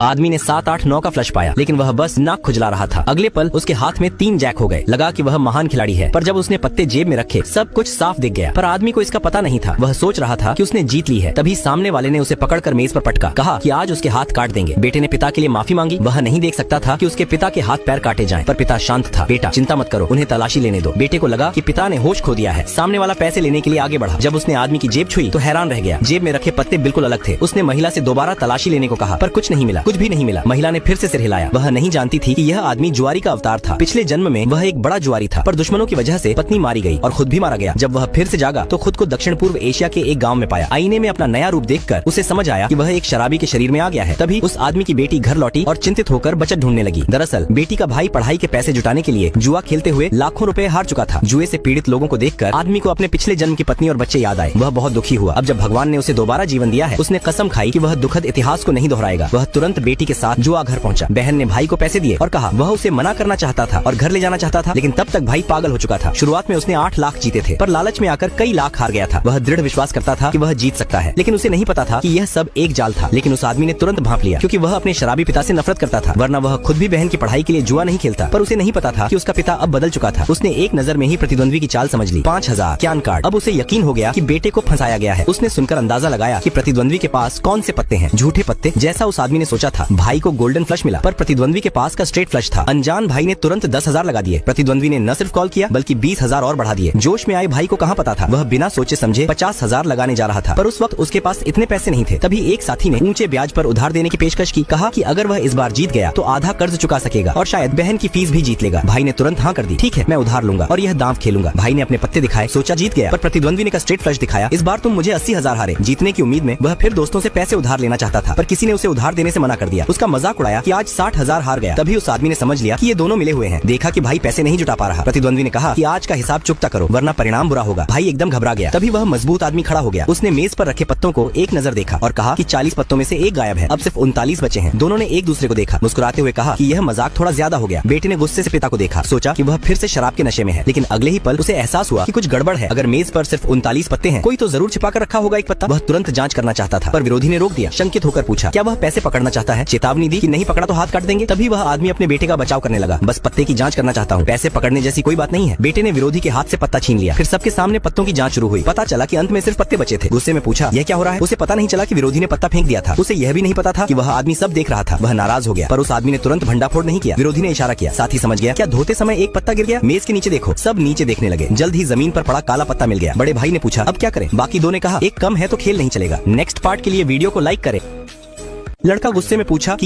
आदमी ने 7, 8, 9 का फ्लश पाया, लेकिन वह बस नाक खुजला रहा था। अगले पल उसके हाथ में 3 जैक हो गए। लगा कि वह महान खिलाड़ी है, पर जब उसने पत्ते जेब में रखे सब कुछ साफ दिख गया। पर आदमी को इसका पता नहीं था। वह सोच रहा था कि उसने जीत ली है। तभी सामने वाले ने उसे पकड़कर मेज पर पटका, कहा कि आज उसके हाथ काट देंगे। बेटे ने पिता के लिए माफी मांगी। वह नहीं देख सकता था कि उसके पिता के हाथ पैर काटे जाएं, पर पिता शांत था। बेटा चिंता मत करो, उन्हें तलाशी लेने दो। बेटे को लगा कि पिता ने होश खो दिया है। सामने वाला पैसे लेने के लिए आगे बढ़ा। जब उसने आदमी की जेब छुई तो हैरान रह गया। जेब में रखे पत्ते बिल्कुल अलग थे। उसने महिला से दोबारा तलाशी लेने को कहा, पर कुछ नहीं मिला, कुछ भी नहीं मिला। महिला ने फिर से सिर हिलाया। वह नहीं जानती थी कि यह आदमी जुआरी का अवतार था। पिछले जन्म में वह एक बड़ा जुआरी था, पर दुश्मनों की वजह से पत्नी मारी गई और खुद भी मारा गया। जब वह फिर से जागा तो खुद को दक्षिण पूर्व एशिया के एक गांव में पाया। आईने में अपना नया रूप देखकर उसे समझ आया कि वह एक शराबी के शरीर में आ गया है। तभी उस आदमी की बेटी घर लौटी और चिंतित होकर बचत ढूंढने लगी। दरअसल बेटी का भाई पढ़ाई के पैसे जुटाने के लिए जुआ खेलते हुए लाखों रुपए हार चुका था। जुए से पीड़ित लोगों को देखकर आदमी को अपने पिछले जन्म की पत्नी और बच्चे याद आए। वह बहुत दुखी हुआ। अब जब भगवान ने उसे दोबारा जीवन दिया है, उसने कसम खाई कि वह दुखद इतिहास को नहीं दोहराएगा। वह तुरंत बेटी के साथ जुआ घर पहुंचा। बहन ने भाई को पैसे दिए और कहा वह उसे मना करना चाहता था और घर ले जाना चाहता था, लेकिन तब तक भाई पागल हो चुका था। शुरुआत में उसने 8 लाख जीते थे, पर लालच में आकर कई लाख हार गया था। वह दृढ़ विश्वास करता था कि वह जीत सकता है, लेकिन उसे नहीं पता था कि यह सब एक जाल था। लेकिन उस आदमी ने तुरंत भांप लिया, क्योंकि वह अपने शराबी पिता से नफरत करता था। वरना वह खुद भी बहन की पढ़ाई के लिए जुआ नहीं खेलता। पर उसे नहीं पता था कि उसका पिता अब बदल चुका था। उसने एक नजर में ही प्रतिद्वंद्वी की चाल समझ ली। 5000 क्यान कार्ड। अब उसे यकीन हो गया कि बेटे को फंसाया गया है। उसने सुनकर अंदाजा लगाया कि प्रतिद्वंद्वी के पास कौन से पत्ते हैं। झूठे पत्ते, जैसा उस आदमी ने सोचा था। भाई को गोल्डन फ्लश मिला, पर प्रतिद्वंद्वी के पास का स्ट्रेट फ्लश था। अनजान भाई ने तुरंत 10,000 लगा दिए। प्रतिद्वंद्वी ने न सिर्फ कॉल किया बल्कि 20,000 और बढ़ा दिए। जोश में आए भाई को कहाँ पता था, वह बिना सोचे समझे 50,000 लगाने जा रहा था। पर उस वक्त उसके पास इतने पैसे नहीं थे। तभी एक साथी ने ऊंचे ब्याज पर उधार देने की पेशकश की। कहा कि अगर वह इस बार जीत गया तो आधा कर्ज चुका सकेगा और शायद बहन की फीस भी जीत लेगा। भाई ने तुरंत हाँ कर दी। ठीक है, मैं उधार लूंगा और यह दांव खेलूंगा। भाई ने अपने पत्ते दिखाए, सोचा जीत गया, पर प्रतिद्वंद्वी ने का स्ट्रेट फ्लश दिखाया। इस बार तुम मुझे 80,000 हारे। जीतने की उम्मीद में वह फिर दोस्तों से पैसे उधार लेना चाहता था, पर किसी ने उसे उधार देने से मना कर दिया। उसका मजाक उड़ाया कि आज 60,000 हार गया। तभी उस आदमी ने समझ लिया कि ये दोनों मिले हुए हैं। देखा कि भाई पैसे नहीं जुटा पा रहा। प्रतिद्वंद्वी ने कहा कि आज का हिसाब चुकता करो, वरना परिणाम बुरा होगा। भाई एकदम घबरा गया। तभी वह मजबूत आदमी खड़ा हो गया। उसने मेज पर रखे पत्तों को एक नजर देखा और कहा कि 40 पत्तों में से एक गायब है। अब सिर्फ 39 बचे हैं। दोनों ने एक दूसरे को देखा, मुस्कुराते हुए कहा कि यह मजाक थोड़ा ज्यादा हो गया। बेटे ने गुस्से से पिता को देखा, सोचा कि वह फिर से शराब के नशे में है। लेकिन अगले ही पल उसे एहसास हुआ कि कुछ गड़बड़ है। अगर मेज पर सिर्फ 39 पत्ते हैं, कोई तो जरूर छिपा कर रखा होगा एक पत्ता। वह तुरंत जांच करना चाहता था, पर विरोधी ने रोक दिया। शंकित होकर पूछा, क्या वह पैसे पकड़ना चाहता है? चेतावनी दी कि नहीं पकड़ा तो हाथ काट देंगे। तभी वह आदमी अपने बेटे का बचाव करने लगा। बस पत्ते की जांच करना चाहता हूँ, पैसे पकड़ने जैसी कोई बात नहीं है। बेटे ने विरोधी के हाथ से पत्ता छीन लिया। फिर सबके सामने पत्तों की जांच शुरू हुई। पता चला कि अंत में सिर्फ पत्ते बचे थे। गुस्से में पूछा, यह क्या हो रहा है? उसे पता नहीं चला कि विरोधी ने पत्ता फेंक दिया था। उसे यह भी नहीं पता था कि वह आदमी सब देख रहा था। वह नाराज हो गया, पर उस आदमी ने तुरंत भंडाफोड़ नहीं किया। विरोधी ने इशारा किया, साथ ही समझ गया। क्या धोते समय एक पत्ता गिर गया? मेज के नीचे देखो। सब नीचे देखने लगे। जल्द ही जमीन पर पड़ा काला पत्ता मिल गया। बड़े भाई ने पूछा, अब क्या करें? बाकी दो ने कहा, एक कम है तो खेल नहीं चलेगा। नेक्स्ट पार्ट के लिए वीडियो को लाइक करें। लड़का गुस्से में पूछा कि